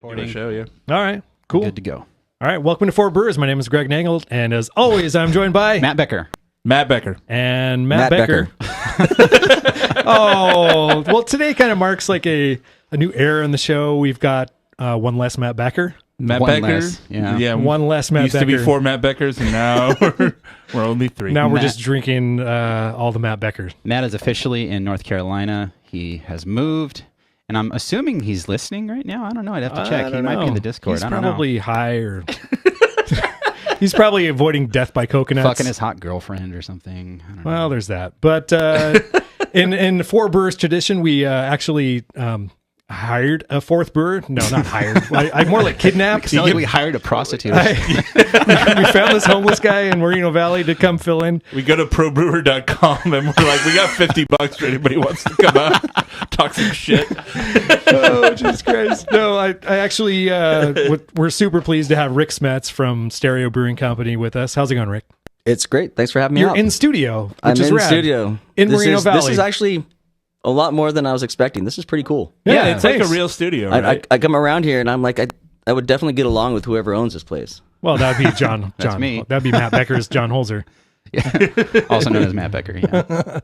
Recording show, yeah. All right, cool. Good to go. All right, welcome to Four Brewers. My name is Greg Nagel, and as always, I'm joined by Matt Becker. Matt Becker. And Matt Becker. Oh, well, today kind of marks like a new era in the show. We've got one less Matt Becker. Matt One Becker. less, yeah. One less Matt Used Becker. to be 4 Matt Beckers, and now we're only 3. Now we're Matt. just drinking all the Matt Beckers. Matt is officially in North Carolina. He has moved, and I'm assuming he's listening right now. I don't know. I'd have to check. He might be in the Discord. He's I don't know. probably high or... He's probably avoiding death by coconuts. Fucking his hot girlfriend or something. I don't know. Well, there's that. But in Four Brewers tradition, we actually hired a fourth brewer. No, not hired. I more like kidnapped. It's not like we hired a prostitute. We found this homeless guy in Moreno Valley to come fill in. We go to probrewer.com and we're like, we got $50 for anybody who wants to come out, talk some shit. Oh, Jesus Christ. No, I actually, we're super pleased to have Rick Smets from Stereo Brewing Company with us. How's it going, Rick? It's great. Thanks for having me You're out. in studio, which I'm is in rad. studio. In This Moreno is- Valley. This is actually a lot more than I was expecting. This is pretty cool. Yeah, it's like thanks. a real studio, I, right? I come around here and I'm like, I would definitely get along with whoever owns this place. Well, that'd be John. That's me. That'd be Matt Becker's John Holzer. Also known as Matt Becker. Yeah.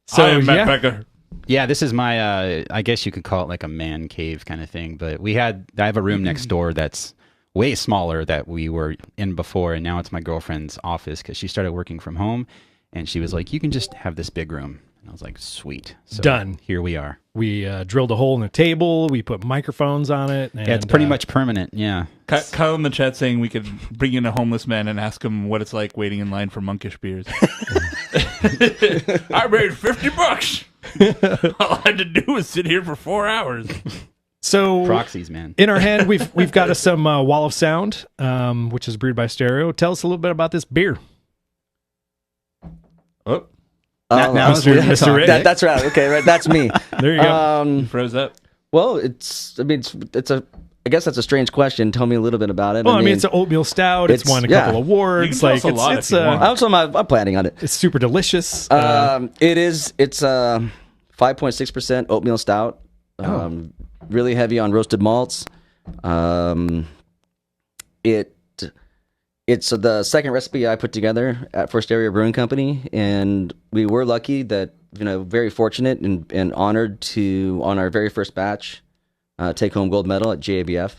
So, I am Matt yeah. Becker. Yeah, this is my, I guess you could call it like a man cave kind of thing. But I have a room next door that's way smaller that we were in before. And now it's my girlfriend's office because she started working from home. And she was like, you can just have this big room. And I was like, sweet. So Done. Here we are. We drilled a hole in the table. We put microphones on it. And, Yeah, it's pretty much permanent. Yeah. Kyle in the chat saying we could bring in a homeless man and ask him what it's like waiting in line for monkish beers. I made $50. All I had to do was sit here for 4 hours. So Proxies, man. in our hand, we've got us some Wall of Sound, which is brewed by Stereo. Tell us a little bit about this beer. Oh, Now it's Mr. Mr. Rick. That's right. Okay, right. That's me. There you go. froze up. Well, I guess that's a strange question. Tell me a little bit about it. Well, I mean, it's an oatmeal stout. It's won a couple awards. You can tell us a lot if you want. I'm planning on it. It's super delicious. It's a 5.6% oatmeal stout. Really heavy on roasted malts. It's the second recipe I put together for Stereo Brewing Company, and we were lucky that, very fortunate and honored to, on our very first batch, take home gold medal at JABF.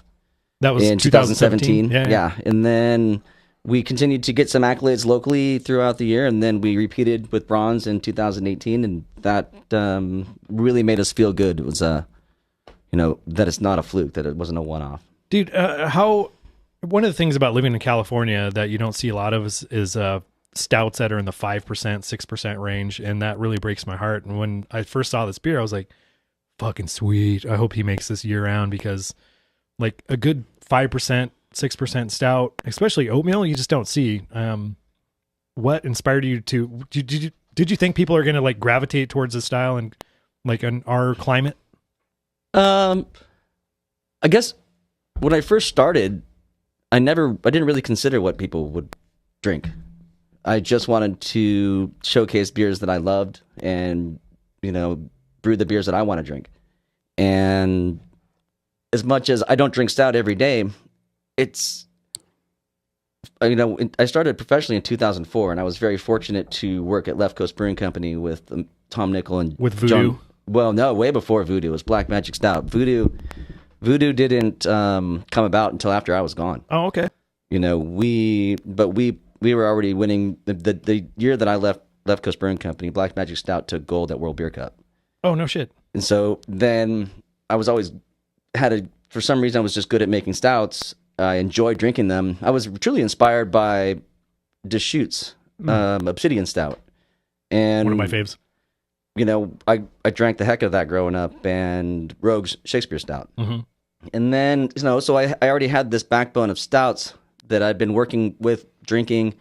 That was in 2017. 2017. Yeah. And then we continued to get some accolades locally throughout the year, and then we repeated with bronze in 2018, and that really made us feel good. It was, that it's not a fluke, that it wasn't a one-off. Dude, one of the things about living in California that you don't see a lot of is stouts that are in the 5%, 6% range, and that really breaks my heart. And when I first saw this beer, I was like, fucking sweet. I hope he makes this year round, because like a good 5%, 6% stout, especially oatmeal, you just don't see. What inspired you to, did you think people are going to like gravitate towards this style and like in our climate? I guess when I first started, I didn't really consider what people would drink. I just wanted to showcase beers that I loved and, brew the beers that I want to drink. And as much as I don't drink stout every day, it's, I started professionally in 2004, and I was very fortunate to work at Left Coast Brewing Company with Tom Nickel and With Voodoo? John. Well, no, way before Voodoo. It was Black Magic Stout. Voodoo didn't come about until after I was gone. Oh, okay. We were already winning the year that I left Coast Brewing Company. Black Magic Stout took gold at World Beer Cup. Oh, no shit. And so then I was always for some reason I was just good at making stouts. I enjoyed drinking them. I was truly inspired by Deschutes Obsidian Stout. And One of my faves. I drank the heck out of that growing up, and Rogue's Shakespeare Stout. Mm-hmm. And then, so I already had this backbone of stouts that I'd been working with, drinking,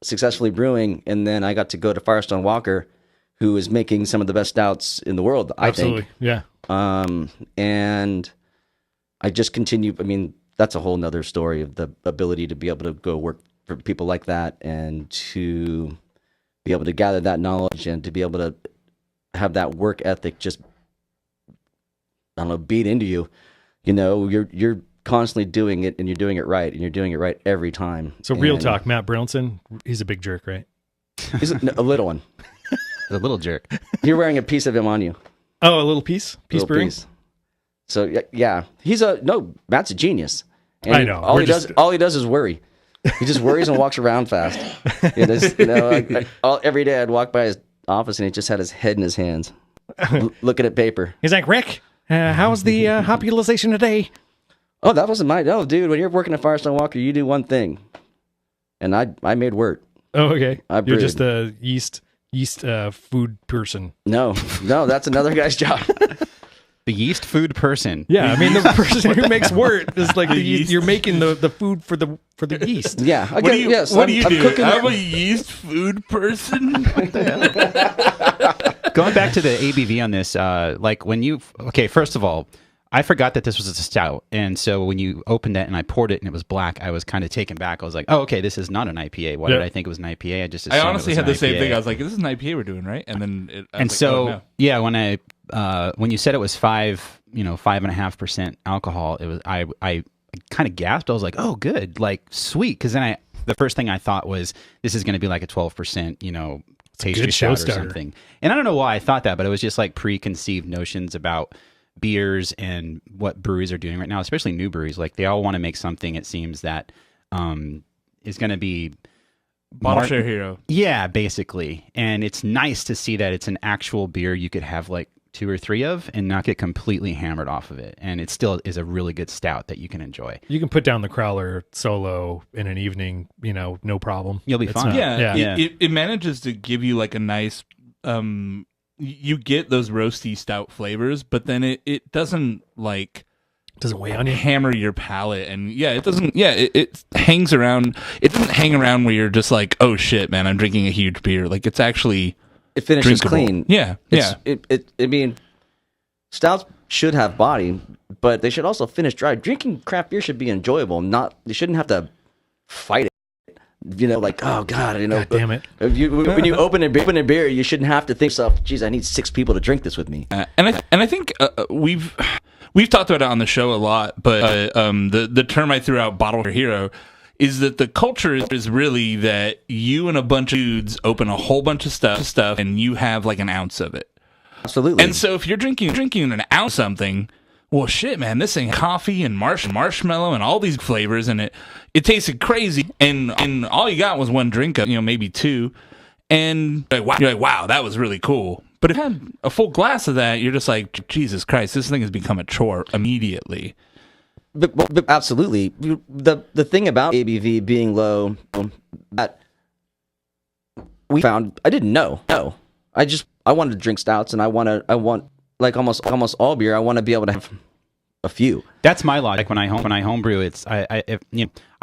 successfully brewing, and then I got to go to Firestone Walker, who is making some of the best stouts in the world, I Absolutely. think. Yeah. And I just continue. I mean, that's a whole nother story of the ability to be able to go work for people like that, and to be able to gather that knowledge, and to be able to have that work ethic just, I don't know, beat into you. You're constantly doing it, and you're doing it right, and you're doing it right every time. So real And talk, Matt Brillinson, he's a big jerk, right? he's a little one. The little jerk. You're wearing a piece of him on you. Oh, a little piece Little brewing. piece. So yeah, Matt's a genius. And I know. All he does is worry. He just worries and walks around fast. Every day I'd walk by his office and he just had his head in his hands, looking at paper. He's like, Rick, how's the hop utilization today? Oh, that wasn't my. No, dude. When you're working at Firestone Walker, you do one thing, and I made wort. Oh, okay. I You're brewed. just a yeast food person. No, that's another guy's job. The yeast food person. Yeah, I mean the person who makes wort is like the yeast. You're making the food for the yeast. Yeah. What do you do? Cooking I'm a yeast food person. Going back to the ABV on this, first of all, I forgot that this was a stout, and so when you opened it and I poured it and it was black, I was kind of taken back. I was like, "Oh, okay, this is not an IPA." Why did I think it was an IPA? I just assumed honestly it was had an the same IPA. thing. I was like, "This is an IPA we're doing, right?" And then when you said it was 5.5% alcohol, it was I kind of gasped. I was like, "Oh, good, like sweet," because then the first thing I thought was this is going to be like a 12%, pastry stout or something. And I don't know why I thought that, but it was just like preconceived notions about beers and what breweries are doing right now, especially new breweries. Like they all want to make something, it seems, that is going to be bottle share hero. Yeah, basically. And it's nice to see that it's an actual beer you could have like 2 or 3 of and not get completely hammered off of it. And it still is a really good stout that you can enjoy. You can put down the Crowler solo in an evening, no problem. You'll be fine. It manages to give you like a nice you get those roasty stout flavors, but then it doesn't like doesn't weigh on you, hammer your palate, and it doesn't. Yeah, it hangs around. It doesn't hang around where you're just like, oh shit, man, I'm drinking a huge beer. Like it finishes drinkable. clean. Yeah. I mean, stouts should have body, but they should also finish dry. Drinking craft beer should be enjoyable. You shouldn't have to fight it. Like, oh God, God damn it. When you open a beer, you shouldn't have to think yourself, geez, I need 6 people to drink this with me. And I think we've talked about it on the show a lot, but the term I threw out, bottle hero, is that the culture is really that you and a bunch of dudes open a whole bunch of stuff and you have like an ounce of it. Absolutely. And so if you're drinking an ounce of something, well, shit, man, this thing coffee and marshmallow and all these flavors, and it tasted crazy, and all you got was one drink of, maybe 2, and you're like, wow, that was really cool. But if you had a full glass of that, you're just like, Jesus Christ, this thing has become a chore immediately. But absolutely, the thing about ABV being low that we found, I didn't know. No, I wanted to drink stouts, and I want like almost all beer, I want to be able to have a few. That's my logic. When I homebrew, it's I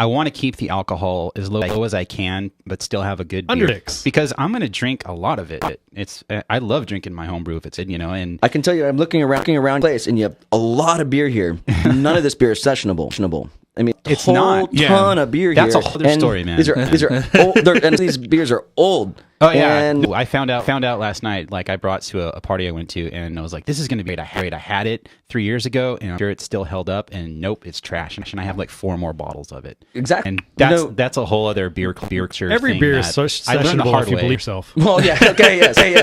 want to keep the alcohol as low as I can, but still have a good beer. Underdicks. Because I'm going to drink a lot of it. I love drinking my homebrew if it's in, and I can tell you, I'm looking around the place, and you have a lot of beer here. None of this beer is sessionable. I mean, it's a not. ton of beer That's here. That's a whole other story, man. These are old, and these beers are old. Oh yeah, and I found out last night. Like I brought to a party I went to, and I was like, "This is going to be great." I had it 3 years ago, and I'm sure it's still held up. And nope, it's trash. And I have like 4 more bottles of it. Exactly, and that's a whole other beer. Every beer is so sessionable if you believe yourself. Well, yeah, okay, yes. The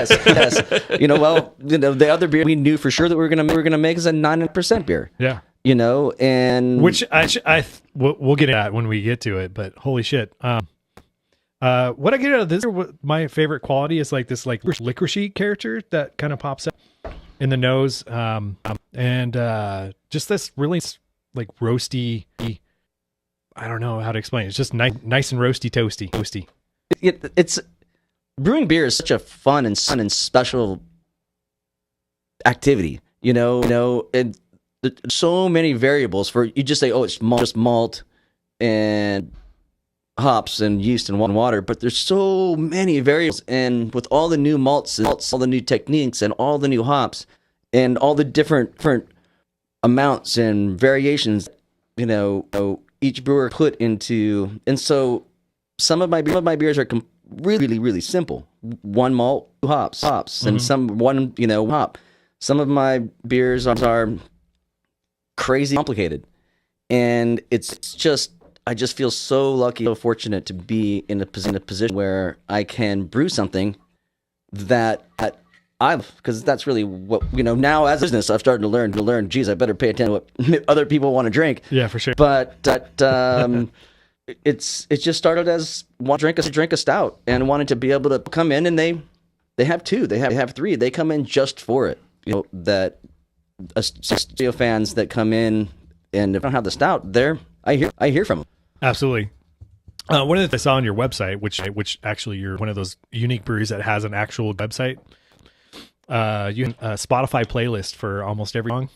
other beer we knew for sure that we were gonna make is a 9% beer. Yeah. And which we'll get at when we get to it, but holy shit. What I get out of this, my favorite quality is like this like licoricey character that kind of pops up in the nose. And just this really like roasty, I don't know how to explain it. It's just nice and roasty, toasty. It's brewing beer is such a fun and special activity, and so many variables for you. Just say, oh, it's just malt and hops and yeast and water, but there's so many variables, and with all the new malts and all the new techniques and all the new hops and all the different amounts and variations, each brewer put into, and so some of my beers are really, really simple. 1 malt, 2 hops, and some one hop. Some of my beers are crazy complicated, and it's just I just feel so lucky, so fortunate to be in a position where I can brew something that because that's really what now as a business I've started to learn. Geez, I better pay attention to what other people want to drink. Yeah, for sure. But it's just started as want to drink a stout and wanted to be able to come in, and they have two, they have three. They come in just for it. That stereo fans that come in, and if I don't have the stout, I hear from them. Absolutely. One of the things I saw on your website, which actually you're one of those unique breweries that has an actual website. You have a Spotify playlist for almost every song.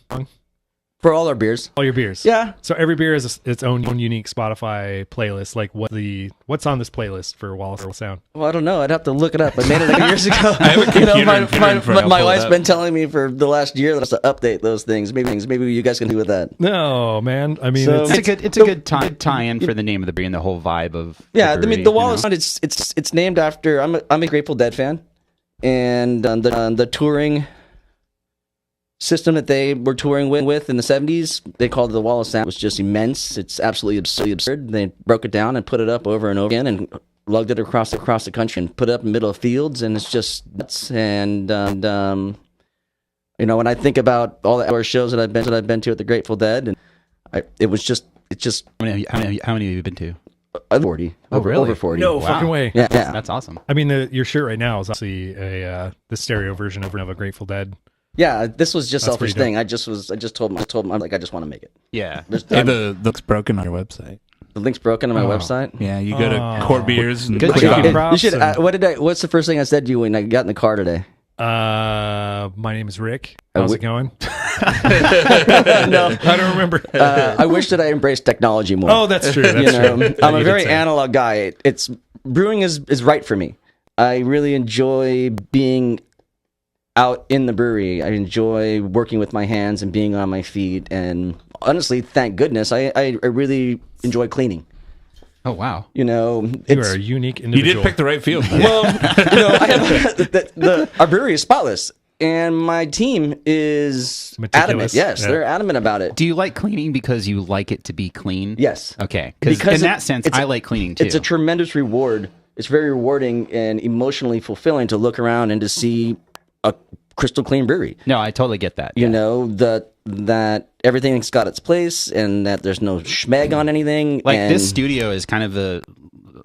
For all our beers. All your beers. Yeah. So every beer has its own unique Spotify playlist. Like what's on this playlist for Wallace Sound? Well, I don't know. I'd have to look it up. I made it like years ago. I have a computer my wife's been telling me for the last year that I have to update those things. Maybe you guys can do with that. No, man. I mean, So- It's a good tie-in for the name of the brewery and the whole vibe of Yeah, the I mean brewery, the Wallace Sound. It's named after. I'm a Grateful Dead fan, and the touring system that they were touring with in the 70s, they called it the Wallace Sound. It was just immense. It's absolutely absurd. They broke it down and put it up over and over again and lugged it across the country and put it up in the middle of fields, and it's just nuts. And when I think about all the outdoor shows that I've been to at the Grateful Dead, and it's just How many have you been to? 40. Oh, really? Over 40. no Wow. fucking way. Yeah. That's awesome. I mean, your shirt right now is obviously the stereo version of a Grateful Dead. Yeah, this was just That's selfish pretty thing. I just told him I'm like, I just want to make it. Yeah. Hey, the link's broken on your website. The link's broken on my Oh. website. Yeah, you go to Oh. Core Beers and Good click job. on- Props You should. and- What's the first thing I said to you when I got in the car today? My name is Rick. How's it going? No, I don't remember. I wish that I embraced technology more. Oh, that's true. That's you know, true. I'm You a did very say. analog guy. It's brewing is right for me. I really enjoy being out in the brewery. I enjoy working with my hands and being on my feet. And honestly, thank goodness, I really enjoy cleaning. Oh, wow. You know, You it's are a unique You individual. did pick the right field. well, I have, our brewery is spotless, and my team is adamant. Meticulous. Yes, Yeah. they're adamant about it. Do you like cleaning because you like it to be clean? Yes. Okay. Because in that sense, I like cleaning too. It's a tremendous reward. It's very rewarding and emotionally fulfilling to look around and to see a crystal clean brewery. No, I totally get that. You know, that everything's got its place and that there's no schmeg on anything. Like and this studio is kind of the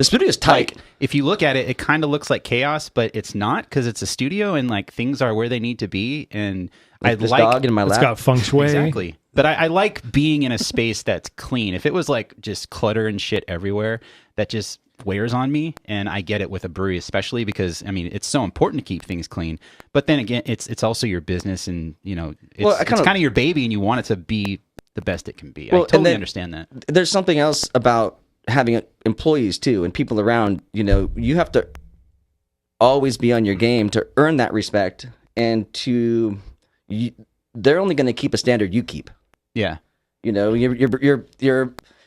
studio is tight. like if you look at it, it kind of looks like chaos, but it's not because it's a studio and like things are where they need to be. And I this like dog in my It's lap. got feng shui. exactly. But I like being in a space that's clean. If it was like just clutter and shit everywhere, that just wears on me. And I get it with a brewery, especially because I mean it's so important to keep things clean. But then again, it's also your business, and you know it's kind of your baby, and you want it to be the best it can be. Well, I totally and then understand that. There's something else about having employees too and people around. You know, you have to always be on your game to earn that respect, and they're only going to keep a standard you keep. Yeah. You know, your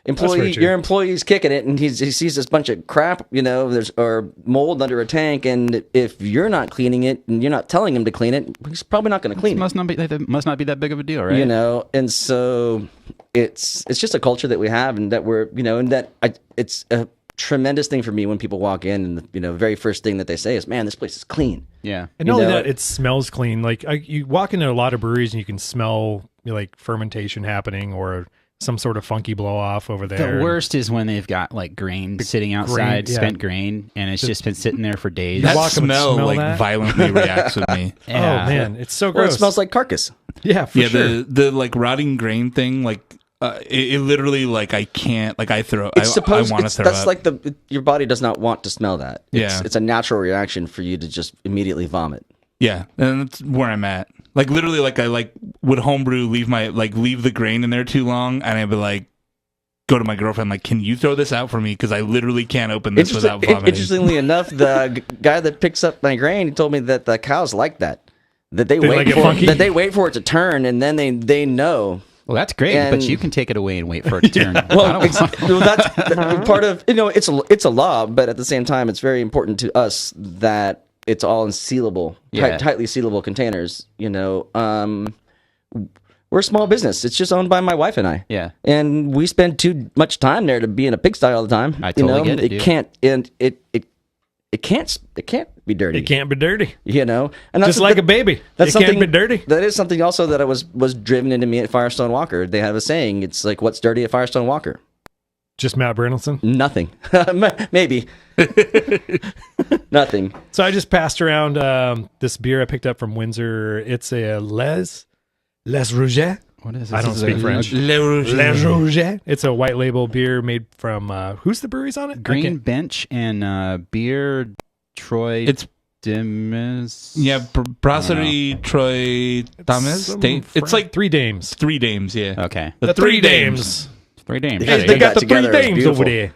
employee, very true. your employee's kicking it, and he sees this bunch of crap, you know, or mold under a tank, and if you're not cleaning it and you're not telling him to clean it, he's probably not going to clean It it. must not be that big of a deal, right? You know, and so it's just a culture that we have, and that we're, you know, and that it's a tremendous thing for me when people walk in, and the very first thing that they say is, "Man, this place is clean." Yeah. And not only know, that, it smells clean. Like you walk into a lot of breweries and you can smell like fermentation happening or some sort of funky blow off over there. The worst is when they've got like grain sitting outside, yeah. spent grain, and it's just been sitting there for days. That walk 'em and smell smell like that? violently reacts with me. Yeah. Oh man, it's so Or gross. it smells like carcass. yeah, for Yeah, sure. the like rotting grain thing, like it literally like I can't, like I throw. It's I supposed. want to It's, throw that's up. like your body does not want to smell that. Yeah. It's a natural reaction for you to just immediately vomit. Yeah, and that's where I'm at. Like literally, like I would homebrew, leave the grain in there too long, and I'd be like, go to my girlfriend, like, can you throw this out for me? Because I literally can't open this without vomiting. Interestingly enough, the guy that picks up my grain told me that the cows like that. That they like wait it for funky? that they wait for it to turn, and then they know. Well, that's great, And- but you can take it away and wait for it to turn. Well, that's part of it's a law, but at the same time, it's very important to us that it's all in sealable, Yeah. tightly sealable containers. You know, we're a small business. It's just owned by my wife and I. Yeah. And we spend too much time there to be in a pigsty all the time. I totally get it, It dude. can't, and it can't be dirty. It can't be dirty. And that's Just like a baby. That's It something can't be dirty. That is something also that was driven into me at Firestone Walker. They have a saying. It's like, what's dirty at Firestone Walker? Just Matt Brynildson. Nothing. Maybe. Nothing. So I just passed around this beer I picked up from Windsor. It's a Les Rouget. What is this? I don't This is speak a- French. Le Rouge. Les Rouget. It's a white label beer made from who's the breweries on it? Green Bench and beer Troy It's Demes. yeah, Brasserie Troy Thomas. It's like Three Dames. Three Dames. Yeah. Okay. The Three Dames. 3 dames. Hey, They got the Three together. It's Dames over beautiful.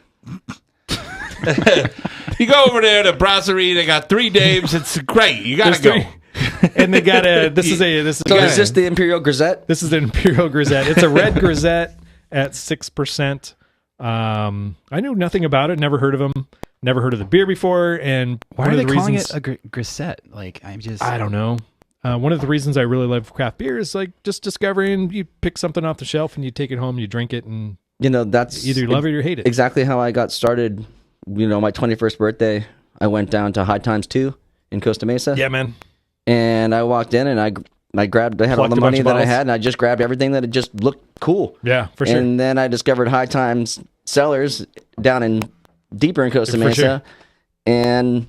there. You go over there to Brasserie. They got 3 Dames. It's great. You gotta There's go. three. And they got this is So is this the Imperial Grisette? This is the Imperial Grisette. It's a red Grisette at 6%. I knew nothing about it. Never heard of them. Never heard of the beer before. And Why one are of they the calling reasons, it a grisette? Like, I don't know. One of the reasons I really love craft beer is like just discovering you pick something off the shelf and you take it home, you drink it, and That's either you love it or you hate it. exactly how I got started. My 21st birthday, I went down to High Times 2 in Costa Mesa. Yeah, man. And I walked in and I grabbed, I had all Plucked the a bunch money of that I bottles. had, and I just grabbed everything that it just looked cool. Yeah, for sure. And then I discovered High Times Cellars down deeper in Costa For Mesa. sure. And,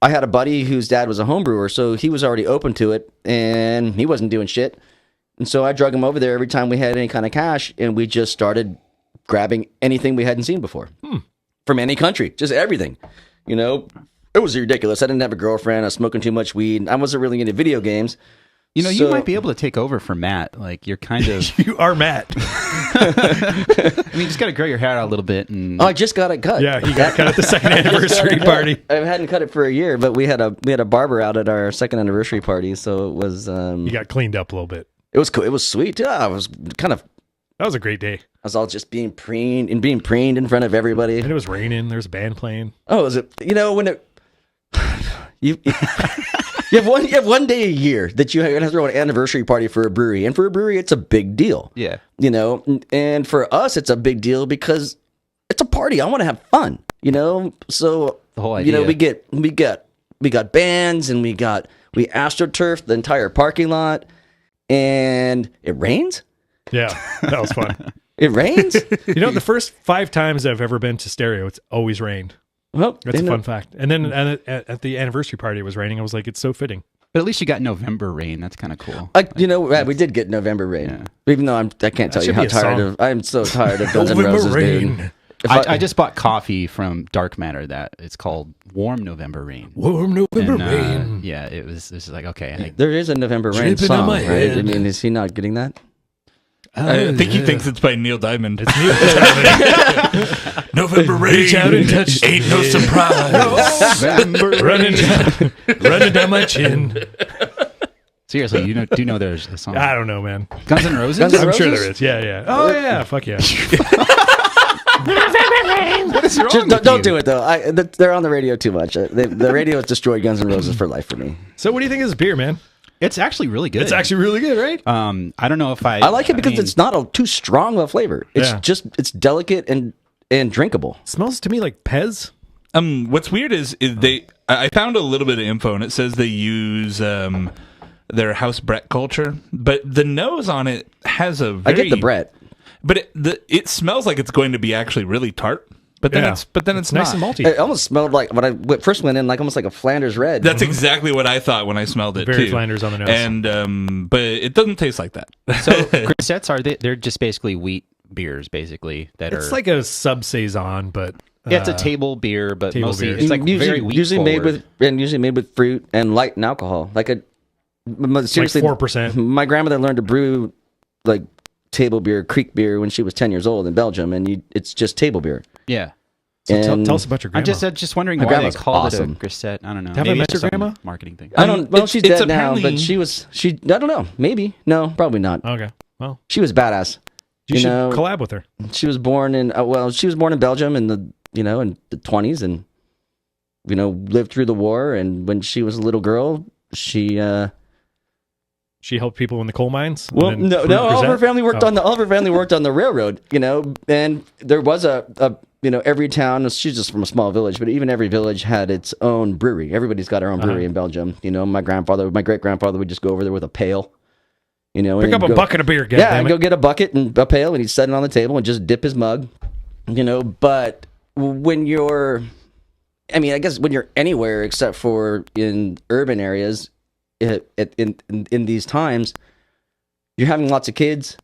I had a buddy whose dad was a home brewer, so he was already open to it, and he wasn't doing shit. And so I drug him over there every time we had any kind of cash, and we just started grabbing anything we hadn't seen before from any country, just everything. It was ridiculous. I didn't have a girlfriend. I was smoking too much weed. I wasn't really into video games. You So- might be able to take over for Matt. Like, you're kind of. You are Matt. You just got to grow your hair out a little bit. And Oh, I just got it cut. Yeah, he got cut at the second anniversary party. I hadn't cut it for a year, but we had a barber out at our second anniversary party, so it was You got cleaned up a little bit. it was cool. It was sweet. Yeah, I was That was a great day. I was all just being preened in front of everybody. And it was raining. There's a band playing. Oh, is it? When it you you have one day a year that you have to throw an anniversary party for a brewery, and for a brewery, it's a big deal. yeah. And for us, it's a big deal because it's a party. I want to have fun. So The whole idea. we got bands, and we astroturfed the entire parking lot, and it rains. Yeah, that was fun. It rains. The first 5 times I've ever been to Stereo, it's always rained. Well, That's a fun fact. And then at the anniversary party, it was raining. I was like, it's so fitting. But at least you got November rain. That's kind of cool. We did get November rain. Yeah. Even though I can't tell you should how be a tired song. of. I'm so tired of Guns N' November Roses, rain. dude. If I just bought coffee from Dark Matter that it's called Warm November Rain. Warm November And, rain. yeah, it was like, okay. there is a November rain Dripping on song, my right? head. I mean, is he not getting that? I think he thinks it's by Neil Diamond. It's Neil. November rain. Reach out and touch Ain't no surprise. running down my chin. Seriously, do you know there's a song? I don't know, man. Guns N' Roses? Guns N' I'm sure Roses? there is. Yeah. Oh, yeah. Fuck yeah. What is wrong Just with don't you? do it though. They're on the radio too much. The radio has destroyed Guns N' Roses for life for me. So, what do you think of this beer, man? It's actually really good. It's actually really good, right? I don't know if I like it because it's not too strong of a flavor. It's Yeah. it's delicate and drinkable. Smells to me like Pez. What's weird is I found a little bit of info, and it says they use their house Brett culture, but the nose on it has a I very, get the Brett. but it smells like it's going to be actually really tart. But then Yeah. it's Nice not. and malty. It almost smelled like when I first went in, like almost like a Flanders red. That's exactly what I thought when I smelled it Very too. Flanders on the nose. And but it doesn't taste like that. So grisettes they're just basically wheat beers, basically that It's are like a sub saison, but yeah, it's a table beer, but table mostly beer. it's like usually, very wheat usually made forward. with fruit and light and alcohol. Seriously, 4%. My grandmother learned to brew like table beer, creek beer when she was 10 years old in Belgium, and it's just table beer. Yeah. So tell And us about your grandma. I'm just wondering My why they grandma's called awesome. it a grisette. I don't know. Have I Maybe met it's your some grandma? marketing thing. I don't. Well, she's it's dead now, apparently- but she. I don't know. Maybe no, probably not. Okay. Well, She was badass. you should know, collab with her. She was born in she was born in Belgium in the in the 20s, and lived through the war. And when she was a little girl, she She helped people in the coal mines. Well, and then no, brewed all of her Grisette? family worked Oh. all of her family worked on the railroad, and there was a every town, she's just from a small village, but even every village had its own brewery. Everybody's got their own brewery in Belgium. My great grandfather would just go over there with a pail, Pick and up a go- bucket of beer, Yeah, goddammit. and go get a bucket and a pail, and he'd set it on the table and just dip his mug, But when you're, I guess when you're anywhere except for in urban areas, in these times, you're having lots of kids.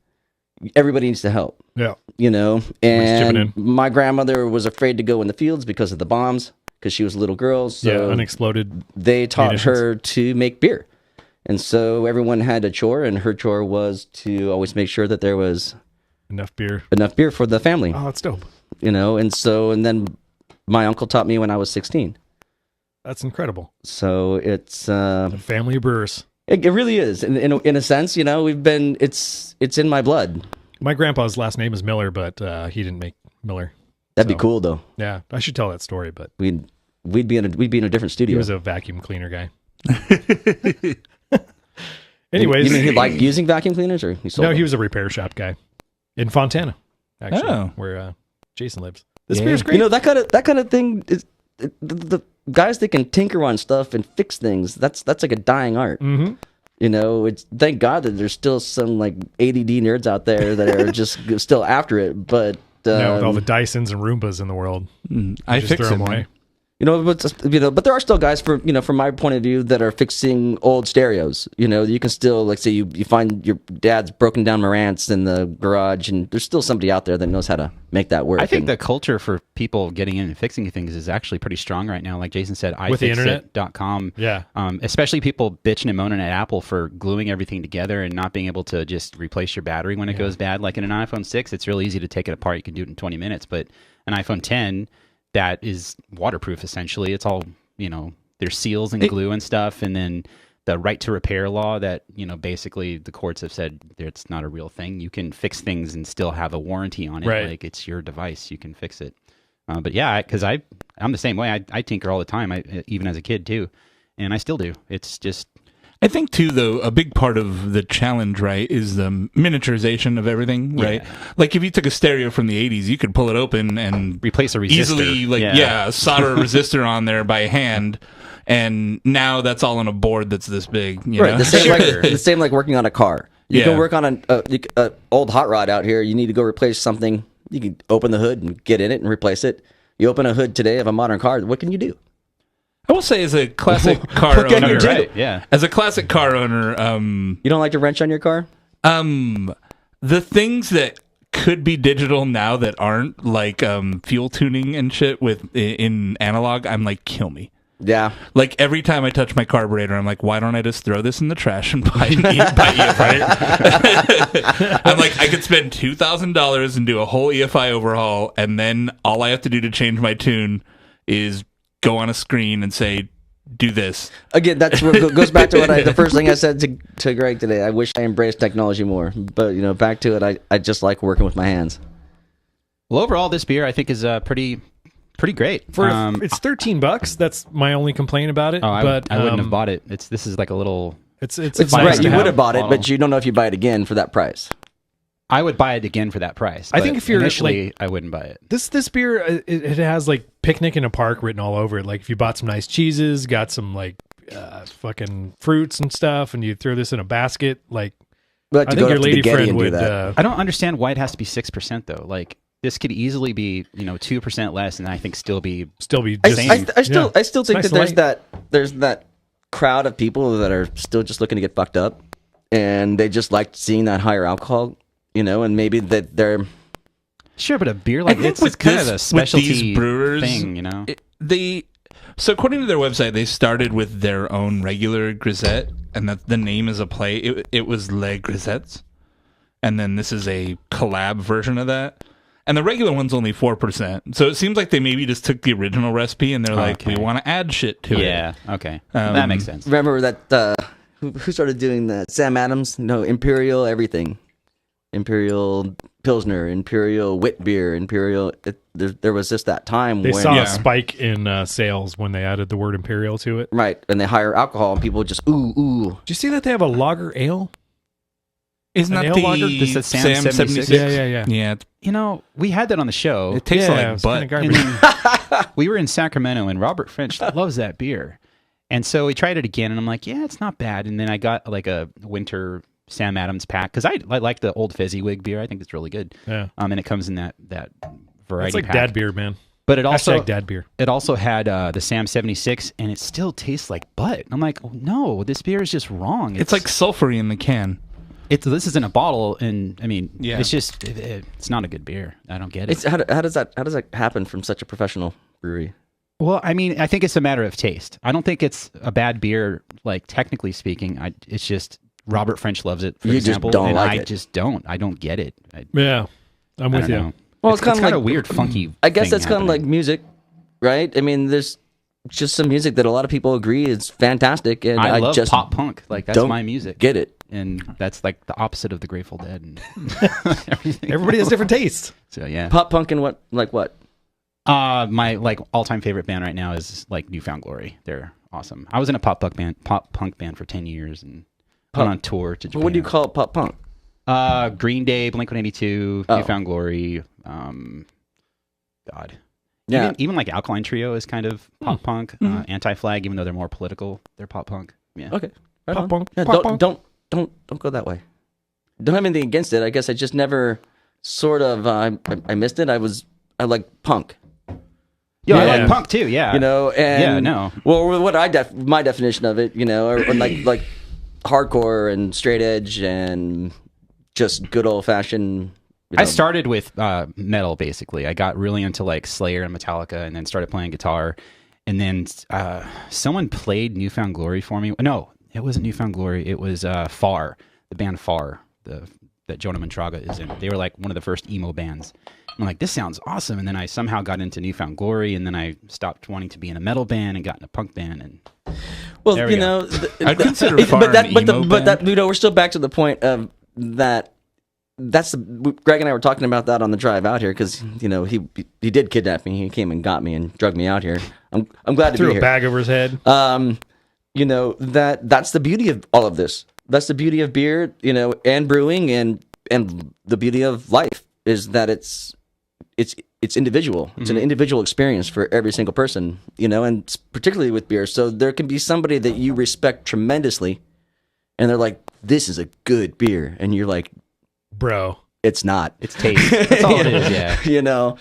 Everybody needs to help, Yeah. And chipping in. my grandmother was afraid to go in the fields because of the bombs, because she was a little girl. So Yeah, unexploded. they taught munitions. her to make beer. And so everyone had a chore, and her chore was to always make sure that there was Enough beer. enough beer for the family, Oh, that's dope. and then my uncle taught me when I was 16. That's incredible. So it's A family of brewers. it really is in a sense, it's in my blood. My grandpa's last name is Miller, but he didn't make Miller. That'd So, be cool though. Yeah, I should tell that story, but We'd be in a different he studio. was a vacuum cleaner guy. Anyways, you mean he liked using vacuum cleaners, or he sold no, them? he was a repair shop guy in Fontana, actually, Oh. where Jason lives. This Yeah. beer's great. that kind of thing is the guys that can tinker on stuff and fix things. That's like a dying art. Mm-hmm. It's thank God that there's still some like ADD nerds out there that are just still after it. But With all the Dysons and Roombas in the world, I just fix throw it, them away. man. but there are still guys from my point of view that are fixing old stereos. You can still, like, say you find your dad's broken down Marantz in the garage, and there's still somebody out there that knows how to make that work. I think And- the culture for people getting in and fixing things is actually pretty strong right now. Like Jason said, With the internet? iFixit.com. Yeah. Especially people bitching and moaning at Apple for gluing everything together and not being able to just replace your battery when it goes bad. Like in an iPhone 6, it's really easy to take it apart. You can do it in 20 minutes. But an iPhone 10, that is waterproof essentially. It's all, there's seals and glue and stuff. And then the right to repair law that, basically the courts have said it's not a real thing. You can fix things and still have a warranty on it. Right. Like it's your device. You can fix it. But yeah, because I'm the same way. I tinker all the time, even as a kid too. And I still do. It's just... I think too, though, a big part of the challenge, right, is the miniaturization of everything, right? Like if you took a stereo from the 80s, you could pull it open and replace a resistor. easily, solder a resistor on there by hand. And now that's all on a board that's this big, you know? The same like working on a car. You Yeah. can work on an old hot rod out here. You need to go replace something. You can open the hood and get in it and replace it. You open a hood today of a modern car. What can you do? I will say, as a classic car What can owner, you do? Right, yeah. as a classic car owner, You don't like to wrench on your car? the things that could be digital now that aren't, like fuel tuning and shit in analog, I'm like, kill me. Yeah. Like every time I touch my carburetor, I'm like, why don't I just throw this in the trash and buy EFI? I'm like, I could spend $2,000 and do a whole EFI overhaul, and then all I have to do to change my tune is go on a screen and say, do this. Again, that's what goes back to the first thing I said to Greg today. I wish I embraced technology more, but back to it. I just like working with my hands. Well, overall, this beer I think is pretty great. It's $13. That's my only complaint about it. I but wouldn't have bought it. This is like a little. It's It's nice right. to You have. would have bought it, bottle. but you don't know if you buy it again for that price. I would buy it again for that price. I think but if you're, initially, I wouldn't buy it. This beer, it has like picnic in a park written all over it. Like if you bought some nice cheeses, got some like fucking fruits and stuff, and you throw this in a basket, like But I to think go your up to the lady Getty friend and do would. that. I don't understand why it has to be 6% though. Like this could easily be 2% less, and I think still be. Still be I just, still think nice that light. there's that crowd of people that are still just looking to get fucked up, and they just like seeing that higher alcohol, and maybe that they're. Sure, but a beer like think it's with kind of this- a with specialty these brewers, thing, So according to their website, they started with their own regular grisette, and that the name is a play. It was Les Grisettes, and then this is a collab version of that. And the regular one's only 4%. So it seems like they maybe just took the original recipe and they're like, we Okay. want to add shit to it. Yeah. Okay. That makes sense. Remember that who started doing that? Sam Adams? No, Imperial everything. Imperial Pilsner, Imperial Wit beer, Imperial. There was just that time They when saw a spike in sales when they added the word imperial to it. right, and they hire alcohol, and people just ooh. Did you see that they have a lager ale? Isn't An that ale lager? the This is Sam 76? Yeah. Yeah, You know, we had that on the show. it tastes Yeah, like it's butt. kinda And garbage. then we were in Sacramento, and Robert French loves that beer. And so we tried it again, and I'm like, yeah, it's not bad. And then I got like a winter Sam Adams pack because I like the old Fezziwig beer. I think it's really good. Yeah. And it comes in that variety It's like pack. dad beer, man. But it also Hashtag dad beer. it also had the Sam 76, and it still tastes like butt. I'm like, oh, no, this beer is just wrong. It's like sulfury in the can. This is in a bottle, and I mean, Yeah. it's just it's not a good beer. I don't get it. It's how does that happen from such a professional brewery? Well, I mean, I think it's a matter of taste. I don't think it's a bad beer, like technically speaking. It's just Robert French loves it, for You just example, don't and like I it. just don't. I don't get it. Yeah. I'm I with don't you. know. Well, it's kinda got a like- weird, funky. I guess thing that's kind of like happening. music, right? I mean, there's just some music that a lot of people agree is fantastic, and I I love just pop punk. Like that's don't my music, get it. and that's like the opposite of the Grateful Dead and everything. Everybody has different tastes. So yeah. Pop punk and what? My like all-time favorite band right now is like Newfound Glory. They're awesome. I was in a pop punk band for 10 years and went on tour to Japan. What do you call it? Pop punk? Green Day, Blink-182, Oh. Newfound Glory. God. Yeah. Even like Alkaline Trio is kind of pop punk. Anti-Flag, even though they're more political, they're pop punk. Yeah. Okay. Right Pop on. punk, Yeah, pop don't go that way. Don't have anything against it. I guess I just never sort of I missed it. I like punk. Yeah, I Yeah. like punk too. Yeah. You know, and Yeah, no. Well, what my definition of it, you know, or like hardcore and straight edge and just good old fashioned. I started with metal basically. I got really into like Slayer and Metallica, and then started playing guitar. And then someone played Newfound Glory for me. No, it wasn't Newfound Glory. It was Far, the band Far, that Jonah Montraga is in. They were like one of the first emo bands. I'm like, this sounds awesome. And then I somehow got into Newfound Glory, and then I stopped wanting to be in a metal band and got in a punk band. And Well, There we you go. know, I'd consider Far but that, an but, emo but that, band. you know, we're still back to the point of that. Greg and I were talking about that on the drive out here because you know he did kidnap me. He came and got me and drugged me out here. I'm glad to Threw be a here. bag over his head. You know that's the beauty of all of this. That's the beauty of beer, you know, and brewing and the beauty of life is that it's individual. It's an individual experience for every single person, you know, and particularly with beer. So there can be somebody that you respect tremendously, and they're like, "This is a good beer," and you're like, Bro. "It's not." it's taste. That's all it is, yeah. You know,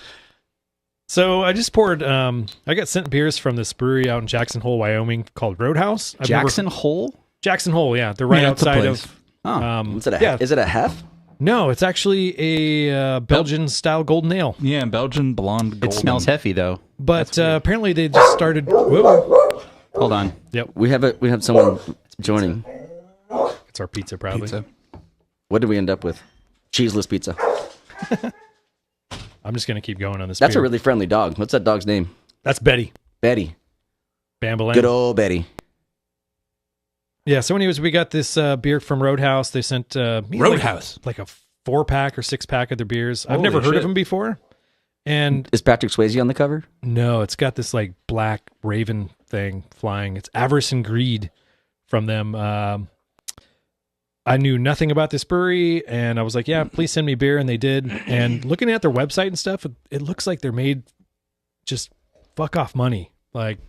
So I just poured, I got sent beers from this brewery out in Jackson Hole, Wyoming called Roadhouse. Jackson Hole? Jackson Hole, yeah. They're right Yeah, it's a outside place. of. Oh. is it a yeah. is it a hef? No, it's actually a Belgian style golden ale. Yeah, Belgian blonde. It Golden. smells heavy though. But apparently they just started. Whoa. Hold on. Yep, We have someone joining. it's our pizza, probably. Pizza. What did we end up with? Cheeseless pizza. I'm just gonna keep going on this. That's beer. a really friendly dog. What's that dog's name? That's Betty Betty. Bamboline. Good old Betty. Yeah. So, anyways, we got this beer from Roadhouse. They sent me Roadhouse. like a 4-pack or 6-pack of their beers. I've Holy never heard shit. of them before. And Is Patrick Swayze on the cover? no, it's got this like black raven thing flying. It's Avarice and Greed from them. I knew nothing about this brewery, and I was like, yeah, please send me beer, and they did. And looking at their website and stuff, it looks like they're made just fuck off money. Like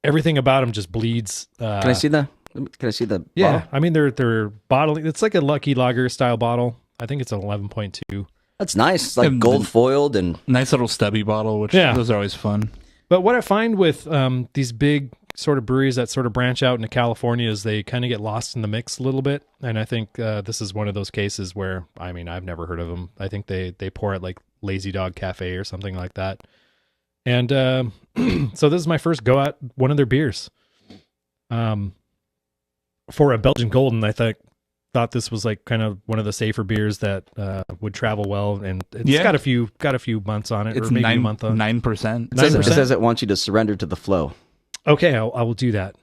everything about them just bleeds. Can I see the? Can I see the? Yeah, bottle? I mean they're bottling. It's like a Lucky Lager style bottle. I think it's an 11.2. That's nice. It's like And gold foiled and Nice little stubby bottle, which Yeah. those are always fun. But what I find with these big sort of breweries that sort of branch out into California is they kind of get lost in the mix a little bit. And I think this is one of those cases where, I mean, I've never heard of them. I think they pour at like Lazy Dog Cafe or something like that. And so this is my first go at one of their beers. For a Belgian Golden, I thought this was like kind of one of the safer beers that would travel well, and it's Yeah. got a few months on it, It's or maybe a month on. 9%. it says, it 9%? says it wants you to surrender to the flow. Okay, I will do that.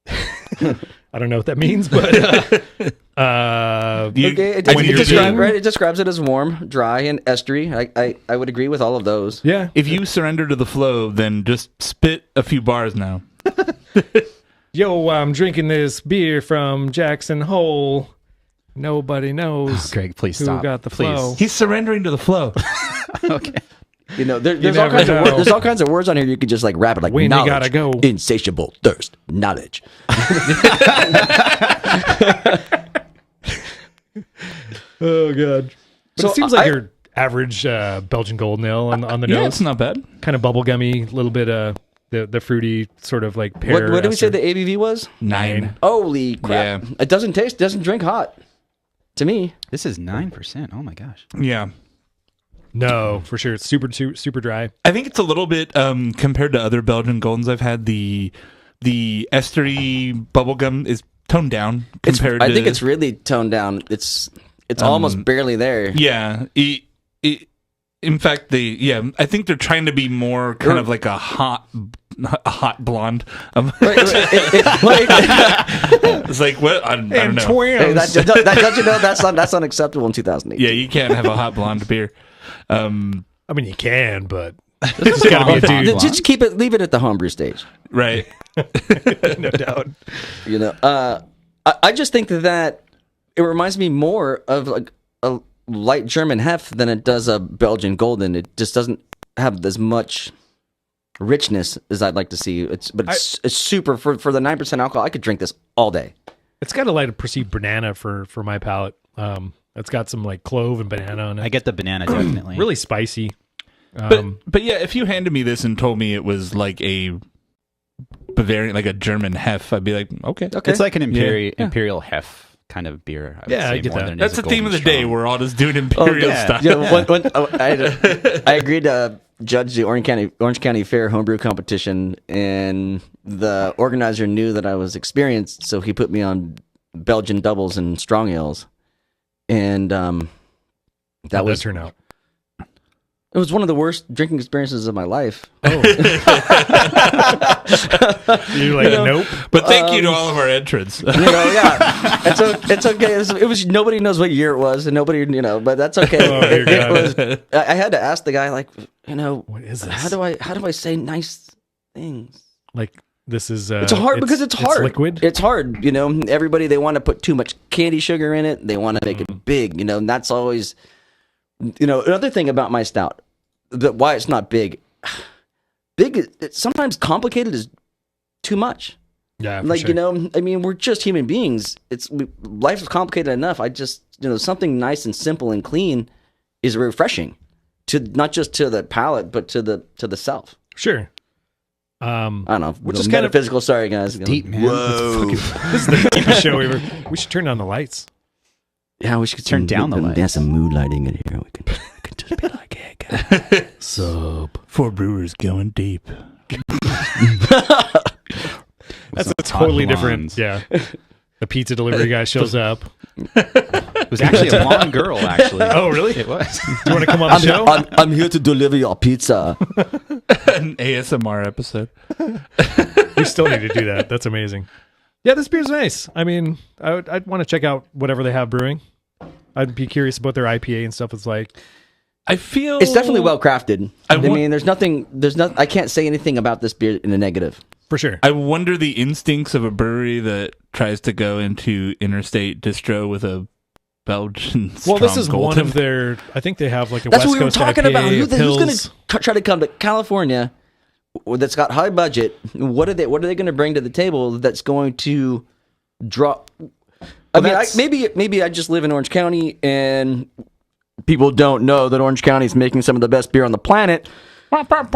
I don't know what that means, but Okay, it describes it as warm, dry, and estery. I would agree with all of those. Yeah. If you surrender to the flow, then just spit a few bars now. Yo, I'm drinking this beer from Jackson Hole. Nobody knows. Greg, please who stop. got the Please. flow. He's surrendering to the flow. Okay. You know, there's all never kinds of know. there's all kinds of words on here you could just like wrap it like When you knowledge, gotta go. insatiable thirst, knowledge. Oh god! But So it seems like your average Belgian Golden Ale on the Yeah, nose. it's not bad. Kind of bubblegummy, a little bit the fruity sort of like pear. What did we say ester. the ABV was? 9. Holy crap! Yeah. It doesn't drink hot to me. This is 9%. Oh my gosh. Yeah. No, for sure. It's super dry. I think it's a little bit compared to other Belgian Goldens I've had. The estery bubblegum is toned down compared to. I think it's really toned down. It's almost barely there. Yeah. In fact, I think they're trying to be more kind of like a hot blonde. It's like what I don't know. Hey, don't you know that's unacceptable in 2008. Yeah, you can't have a hot blonde beer. I mean, you can, but it's got to be a dude. Just leave it at the homebrew stage. Right. No doubt. You know, I just think that it reminds me more of like a light German hef than it does a Belgian Golden. It just doesn't have as much richness as I'd like to see. It's super for the 9% alcohol. I could drink this all day. It's got a light of perceived banana for my palate. It's got some like clove and banana on it. I get the banana definitely. Really spicy. But yeah, if you handed me this and told me it was like a Bavarian, like a German hef, I'd be like, okay. It's like an imperial hef kind of beer. I would Yeah, say, I get more that. than it That's is a the theme of the Golden day. Strong. We're all just doing imperial stuff. Yeah, I agreed to judge the Orange County Fair homebrew competition, and the organizer knew that I was experienced, so he put me on Belgian doubles and strong ales, and How'd that turn out? It was one of the worst drinking experiences of my life. You're like, nope. But thank you to all of our entrants. Yeah, it's okay. It was nobody knows what year it was, and nobody, but that's okay. It was. I had to ask the guy, like, what is this? how do I say nice things? Like, this is It's hard because it's hard. It's liquid. It's hard. Everybody, they want to put too much candy sugar in it. They want to make it big. And that's always. Another thing about my stout, why it's not big. It's sometimes complicated is too much. Yeah, for like sure. I mean, we're just human beings. Life is complicated enough. I just something nice and simple and clean is refreshing to not just to the palate but to the self. Sure. I don't know. Which is kind kind of physical. Sorry, guys. Deep, man. Whoa. This is the deepest show ever. We should turn on the lights. Yeah, we should Turn down the lights. There's some mood lighting in here. We can just be like, hey, guys. Sup? 4 Brewers going deep. That's a Hot totally blondes. different. Yeah. The pizza delivery guy shows up. It was actually a blonde girl, actually. Oh, really? It was. Do you want to come on the show? I'm here to deliver your pizza. An ASMR episode. We still need to do that. That's amazing. Yeah, this beer's nice. I mean, I'd want to check out whatever they have brewing. I'd be curious about their IPA and stuff. It's like, I feel It's definitely well crafted. I want- mean, there's nothing. I can't say anything about this beer in a negative. for sure. I wonder the instincts of a brewery that tries to go into interstate distro with a Belgian Well, this strong is one Golden. of their. I think they have like a That's West what we were Coast talking IPA, about. Who's going Pils. to try to come to California that's got high budget? What are they going to bring to the table that's going to draw? I mean, maybe I just live in Orange County and people don't know that Orange County is making some of the best beer on the planet. And that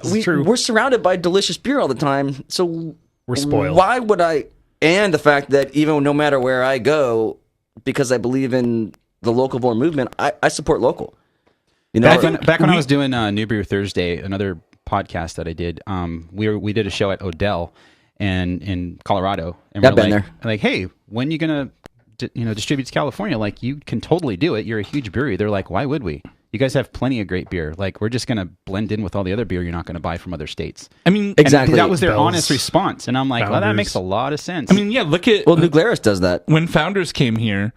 we're surrounded by delicious beer all the time. So We're spoiled. Why would I? And the fact that even no matter where I go, because I believe in the local born movement, I support local. Back when I was doing New Brew Thursday, another podcast that I did, we did a show at Odell in Colorado, and I've been there. Like, hey, when you gonna distribute to California? Like, you can totally do it. You're a huge brewery. They're like, why would we? You guys have plenty of great beer. Like, we're just going to blend in with all the other beer you're not going to buy from other states. I mean, Exactly. And that was their Bell's, honest response. And I'm like, well, that Founders. makes a lot of sense. I mean, yeah, look at Well, New Glarus does that. when Founders came here.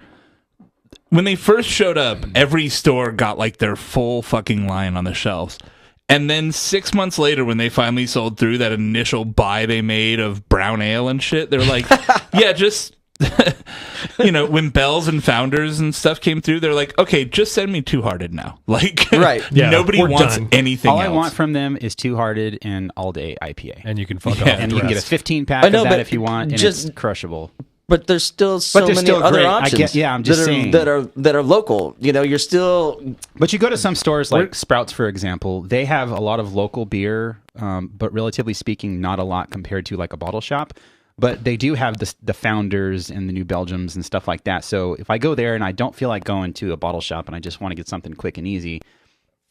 When they first showed up, every store got like their full fucking line on the shelves. And then 6 months later, when they finally sold through that initial buy they made of brown ale and shit, they were like, yeah, just, when Bell's and Founders and stuff came through, they're like, okay, just send me Two Hearted now. Like, Right. Yeah, nobody we're wants done. anything all else. I want from them is Two Hearted and All Day IPA. And you can fuck Yeah. off. And the you can get a rest. 15-pack I know, of that but if you want, and just- it's crushable. But there's still so But they're many still other great. I options. get- yeah, I'm just saying. that are local. You're still But you go to some stores like Sprouts, for example, they have a lot of local beer, but relatively speaking, not a lot compared to like a bottle shop. But they do have the Founders and the New Belgiums and stuff like that. So if I go there and I don't feel like going to a bottle shop and I just want to get something quick and easy,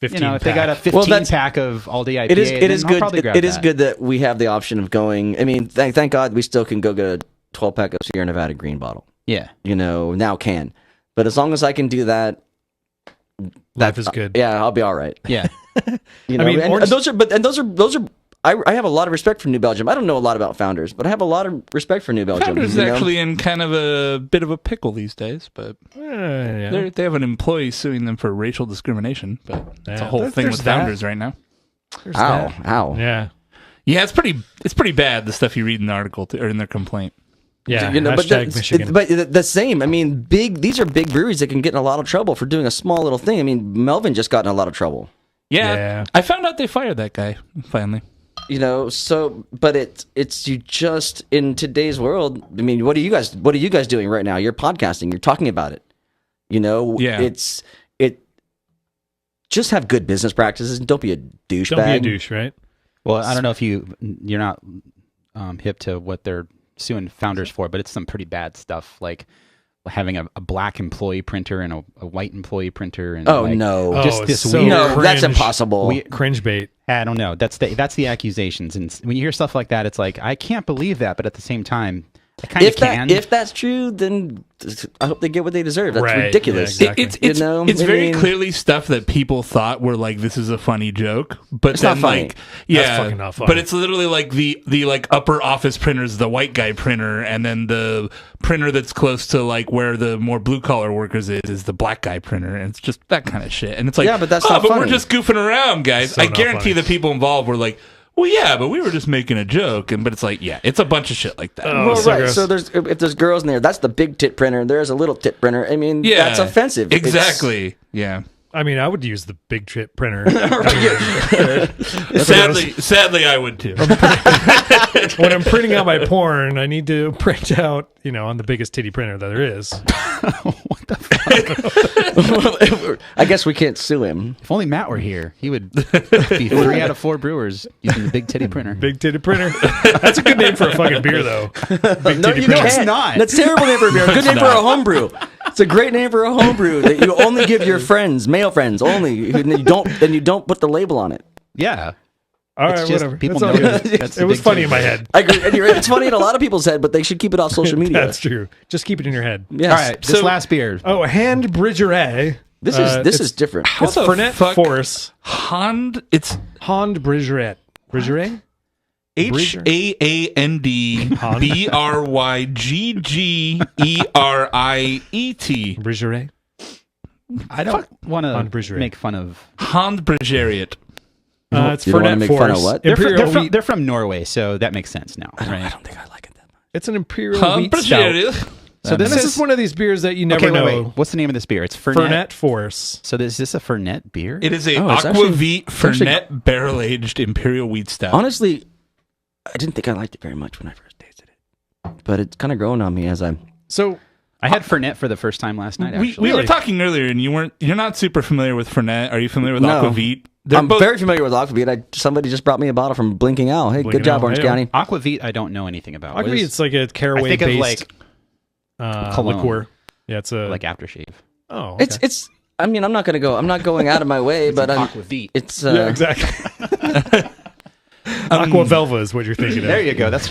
15 if they got a pack. 15-pack of All Day IPA, it is then is I'll good. probably grab It is that. good that we have the option of going. I mean, thank God we still can go get a 12-pack of Sierra Nevada Green bottle. Yeah. Now can. But as long as I can do that, Life is good. yeah, I'll be all right. Yeah. You know, I mean, and orange- those are. I have a lot of respect for New Belgium. I don't know a lot about Founders, but I have a lot of respect for New Belgium. Founders is you know? actually in kind of a bit of a pickle these days, but Yeah. they have an employee suing them for racial discrimination. But it's a Yeah, whole there's thing with that. Founders right now. There's Ow, that. ow. Yeah. Yeah, it's pretty bad, the stuff you read in the article or in their complaint. Yeah. But Hashtag Michigan. but the same. I mean, these are big breweries that can get in a lot of trouble for doing a small little thing. I mean, Melvin just got in a lot of trouble. Yeah. I found out they fired that guy finally. But it's you just in today's world. I mean, what are you guys doing right now? You're podcasting. You're talking about it. Yeah. It just have good business practices and don't be a douchebag. Don't be a douche, right? Well, I don't know if you're not hip to what they're suing Founders for, but it's some pretty bad stuff, like having a black employee printer and a white employee printer. And Oh like, no! just Oh, this it's so weird. No, that's cringe. impossible. Cringe bait. I don't know. That's the accusations, and when you hear stuff like that, it's like I can't believe that, but at the same time, I kind of can. If that's true, then I hope they get what they deserve. That's Right, ridiculous. yeah, exactly. It's I very mean, clearly stuff that people thought were like, this is a funny joke, but It's then not funny. like, yeah, fucking not funny. but it's literally like the like upper office printer's the white guy printer, and then the printer that's close to like where the more blue collar workers is the black guy printer, and it's just that kind of shit. And it's like, Yeah, but that's oh, not but we're funny. just goofing around, guys. So I not guarantee funny. the people involved were like, well, yeah, but we were just making a joke, but it's like, yeah, it's a bunch of shit like that. Oh, Well, so right. gross. So if there's girls in there, that's the big tit printer. And there's a little tit printer. I mean, Yeah, that's offensive. It's- Exactly. Yeah. I mean, I would use the big trip printer. Sadly, I would too. When I'm printing out my porn, I need to print out, on the biggest titty printer that there is. I guess we can't sue him. If only Matt were here, he would be 3 out of 4 brewers using the big titty printer. Big titty printer. That's a good name for a fucking beer, though. Big No, titty you printer. It's can't. not. That's a terrible name for a beer. Good name for a homebrew. It's a great name for a homebrew that you only give your friends, male friends only, and you don't put the label on it. Yeah. All It's right, just whatever. people That's all know good. that's the It was big funny titty in my printer. head. I agree. And you're right. It's funny in a lot of people's head, but they should keep it off social media. That's true. Just keep it in your head. Yes. All right, this last beer. Oh, hand bridgeret. This is different. How It's the Fernet fuck- Force. It's Hand bridgeret. Bridgeret? HAAND BRYGGERIET. Bridgeret? I don't want On to Bridgeret. make fun of. Hand Bridgeriet. It's You don't wanna Fernet make Force. fun of what? Imperial wheat. They're from Norway, so that makes sense now. I Right? don't think I like it that much. It's an Imperial Hand wheat stout. Bridgeriet. So This is one of these beers that you never Okay, know. wait. What's the name of this beer? It's Fernet. Fernet Force. So is this a Fernet beer? It is a Oh, it's Aquavit actually- Fernet barrel aged imperial wheat stout. Honestly, I didn't think I liked it very much when I first tasted it, but it's kind of growing on me as I'm. So I had Fernet for the first time last night. we Actually, were talking earlier, and you're not super familiar with Fernet. Are you familiar with No. Aquavit? They're I'm both- very familiar with Aquavit. Somebody just brought me a bottle from Blinking Owl. Hey, Blinking good job, Owl, Orange hey-o. County. Aquavit. I don't know anything about. What Aquavit, is- it's like a I caraway think of based like cologne. liqueur. Yeah, it's a like aftershave. Oh, okay. It's. I mean, I'm not going out of my way, but I'm. Aquavit. It's. yeah, exactly. Aqua Velva is what you're thinking of. There you go. That's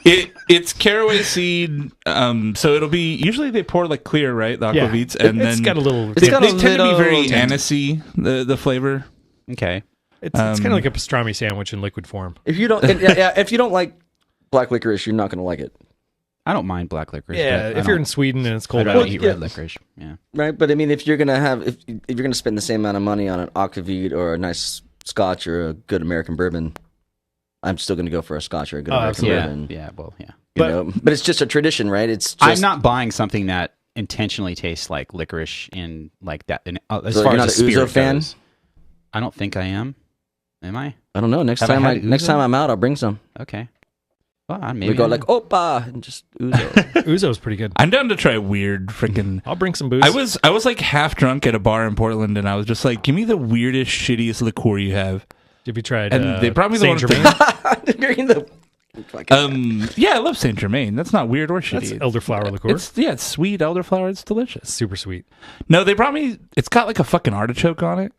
It's caraway seed. So it'll be usually they pour like clear, right? The aquavits, and it's then got a little. They got a tend to be little very tint. anisey. The flavor. okay. It's kind of like a pastrami sandwich in liquid form. If you don't, if you don't like black licorice, you're not going to like it, I don't mind black licorice. Yeah, but if you're in Sweden and it's cold, I'd rather out, eat yeah. red licorice. Yeah. right? But I mean, if you're going to have, if you're going to spend the same amount of money on an aquavit or a nice Scotch or a good American bourbon, I'm still going to go for a Scotch or a good American Yeah. bourbon. Yeah. Well, yeah. But it's just a tradition, right? It's just, I'm not buying something that intentionally tastes like licorice in like that. As So far you're as not the an spirit Ouzo fan? goes. I don't think I am. Am I? I don't know. Next Have I time, had next Ouzo? time I'm out, I'll bring some. Okay. Well, maybe We go I like am. Opa and just Ouzo. Ouzo's pretty good. I'm down to try weird freaking. I'll bring some booze. I was like half drunk at a bar in Portland, and I was just like, "Give me the weirdest, shittiest liqueur you have." Have you tried? And they brought me the Saint one- Germain? During the Yeah, I love Saint Germain. That's not weird or shitty. That's elderflower liqueur. It's sweet elderflower. It's delicious. Super sweet. No, they brought me. It's got like a fucking artichoke on it.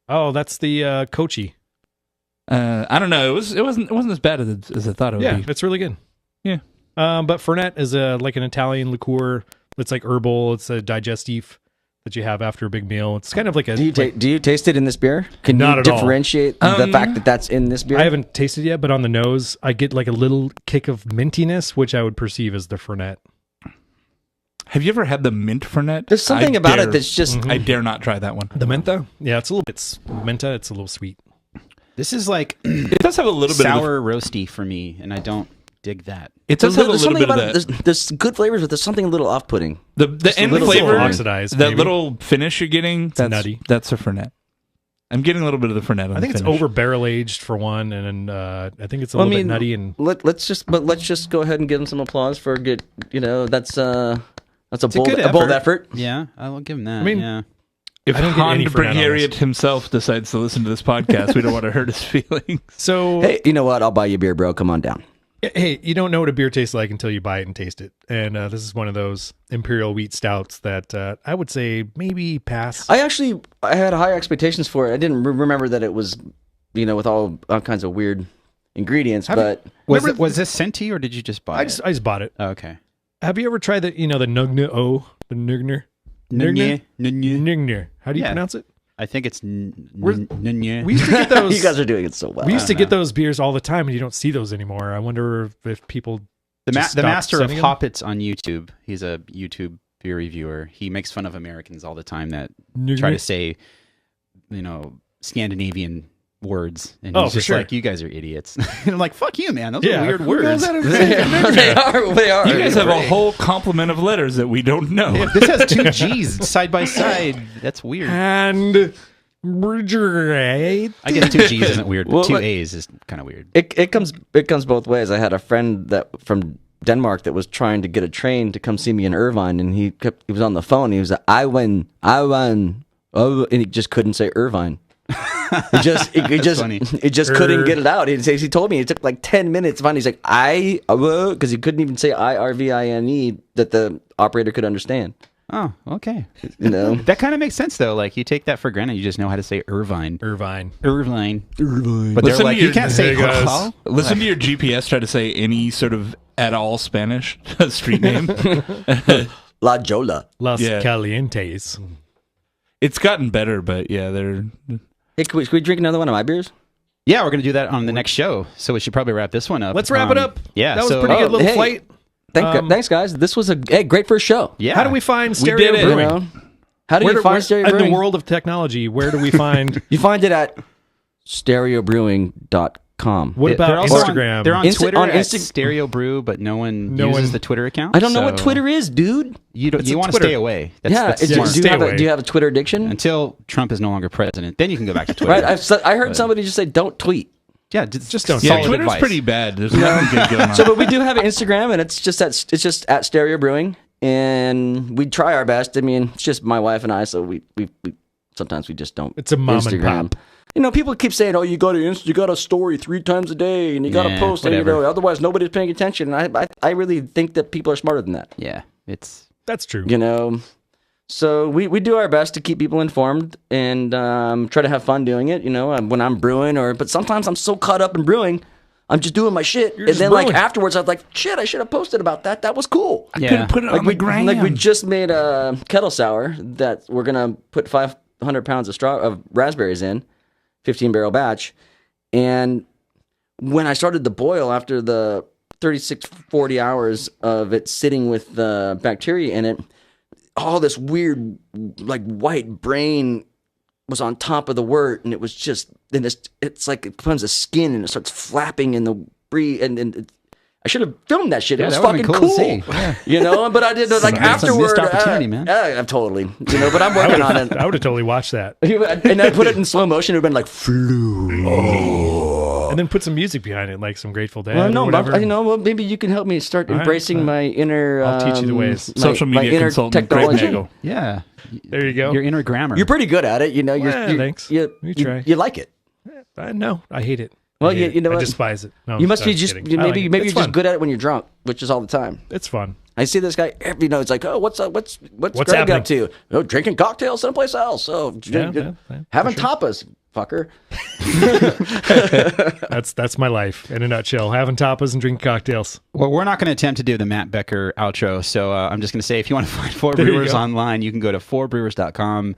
Oh, that's the Kochi. I don't know. It wasn't as bad as I thought it would Yeah, be. it's really good. Yeah. But Fernet is like an Italian liqueur. It's like herbal. It's a digestif that you have after a big meal. It's kind of like a. do you taste it in this beer? Can Not you at all. differentiate the fact that that's in this beer? I haven't tasted it yet, but on the nose, I get like a little kick of mintiness, which I would perceive as the Fernet. Have you ever had the mint Fernet? There's something about it that's just I dare not try that one. The menta? Yeah, it's a little bit menta. It's a little sweet. This is like It does have a little bit of sour roasty for me, and I don't dig that. it does have a there's little something bit of about that. it. There's good flavors, but there's something a little off-putting. The end little flavor, oxidized, that maybe. little finish you're getting, that's nutty. That's a Fernet. I'm getting a little bit of the Fernet on I think the it's finish. over barrel aged for one, and I think it's a Well, I little mean, bit nutty and let's just go ahead and give them some applause for good. That's a bold good effort. Yeah, I'll give him that. I mean, yeah. If I don't get any Han Fernet on Brigariot this. himself decides to listen to this podcast, we don't want to hurt his feelings. so. Hey, you know what? I'll buy you a beer, bro. Come on down. Hey, you don't know what a beer tastes like until you buy it and taste it. And this is one of those imperial wheat stouts that I would say maybe pass. I had high expectations for it. I didn't remember that it was, with all kinds of weird ingredients. But Was this sent to you, or did you just buy I it? just bought it. Oh, okay. Have you ever tried the Nugna O, the Nugner? Nunye. Nugner. How do you Yeah. pronounce it? I think it's Where's- Nunye. We used to get those. you guys are doing it so well. We used to get those beers all the time, and you don't see those anymore. I wonder if people. The just stopped master of sending them? Hoppets on YouTube. He's a YouTube beer reviewer. He makes fun of Americans all the time that try to say, Scandinavian words, and Oh, he's for just sure. like, "You guys are idiots." And I'm like, "Fuck you, man. Those Yeah, are weird who goes words." out of- they are. They are. You guys have a whole complement of letters that we don't know. If this has two G's side by side, that's weird. and refrigerate. I guess two G's isn't weird, but Well, two like- A's is kind of weird. It comes both ways. I had a friend that from Denmark that was trying to get a train to come see me in Irvine, and he was on the phone. He was like, I won, and he just couldn't say Irvine. He just funny. couldn't get it out. He told me it took like 10 minutes. Finally, he's like because he couldn't even say IRVINE that the operator could understand. Oh, okay. That kind of makes sense though. Like you take that for granted. You just know how to say Irvine. Irvine. But Listen they're to like, your- you can't say There it goes. Hal. Listen to your GPS try to say any sort of at all Spanish street name. La Jola. Las Yeah. Calientes. It's gotten better, but yeah, they're. Hey, can we drink another one of my beers? Yeah, we're gonna do that on the next show. So we should probably wrap this one up. Let's wrap it up. Yeah, That was so- a pretty good little hey. flight. Thanks, guys. This was a great first show. Yeah. How do we find We Stereo did it. Brewing? How do you find Stereo in Brewing? the world of technology? Where do we find? You find it at stereobrewing.com. What They're about also Instagram? they're on Insta- Twitter on at Insta- Stereo Brew, but no one No uses one- the Twitter account. I don't know what so Twitter is, dude. You don't. It's You a want to Twitter. stay away. That's, Yeah, that's it's, smart. stay away. do you have a Twitter addiction? Until Trump is no longer president, then you can go back to Twitter. Right. I heard somebody just say don't tweet. Yeah, just don't Yeah, solid Twitter's advice. pretty bad. There's nothing good going on. So, but we do have an Instagram, and it's just at Stereo Brewing, and we try our best. I mean, it's just my wife and I, so we sometimes we just don't. It's a mom and pop. People keep saying, "Oh, you got a story 3 times a day, and you got to Nah, post, and, whatever. otherwise nobody's paying attention." And I really think that people are smarter than that. Yeah, it's That's true. So we do our best to keep people informed and try to have fun doing it. You know, when I'm brewing, but sometimes I'm so caught up in brewing, I'm just doing my shit, and then like afterwards, I'm like, shit, I should have posted about that. That was cool. I could have put it on the gram. Like we just made a kettle sour that we're gonna put 500 pounds of raspberries in, 15-barrel batch, and when I started the boil after the 36-40 hours of it sitting with the bacteria in it, all this weird like white brain was on top of the wort, and it was just, and it's like it becomes a skin and it starts flapping in the breeze, and I should have filmed that shit. It was that fucking would've been cool. to see. Yeah. You know, but I did like afterward. Missed opportunity, man. I'm totally, you know, but I'm working on it. I would have totally watched that. And I put it in slow motion. It would have been like flu. And then put some music behind it, like some Grateful Dead. Well, no, or whatever. you know, well, maybe you can help me start embracing my inner. I'll teach you the ways. Social media inner consultant, Greg technology. Nagel. Yeah. There you go. Your inner grammar. You're pretty good at it, you know. Thanks. You try. You like it. No, I hate it. Well, I hate you know it. I what? despise it. No, You must I'm be just kidding. I like maybe it. maybe It's you're just fun. good at it when you're drunk, which is all the time. It's fun. I see this guy every it's like, oh, what's Greg happening? up to? Oh, drinking cocktails someplace else. Oh, having tapas, fucker. That's my life in a nutshell. Having tapas and drinking cocktails. Well, we're not going to attempt to do the Matt Becker outro, so I'm just going to say if you want to find Four There you Brewers go. online, you can go to fourbrewers.com.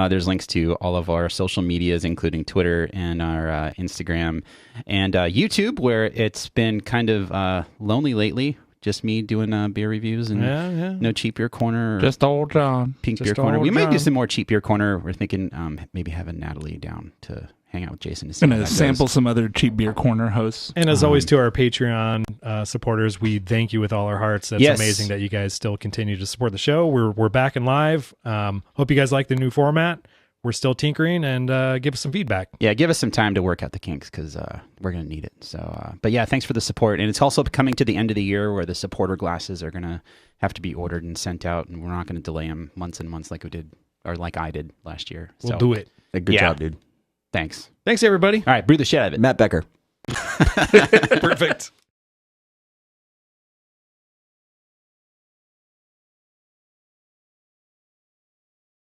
There's links to all of our social medias, including Twitter and our Instagram and YouTube, where it's been kind of lonely lately. Just me doing beer reviews and no cheap beer corner. Or Just old John. pink beer corner. We might do some more cheap beer corner. We're thinking maybe having Natalie down to hang out with Jason to see how Gonna that sample goes. some other cheap beer corner hosts. And as always, to our Patreon supporters, we thank you with all our hearts. That's Yes. amazing that you guys still continue to support the show. We're back and live. Hope you guys like the new format. We're still tinkering, and give us some feedback. Yeah, give us some time to work out the kinks because we're going to need it. So, but yeah, thanks for the support. And it's also coming to the end of the year where the supporter glasses are going to have to be ordered and sent out, and we're not going to delay them months and months like we did, or like I did last year. We'll So, do it. Good job, dude. Thanks. Thanks, everybody. All right, brew the shit out of it. Matt Becker. Perfect.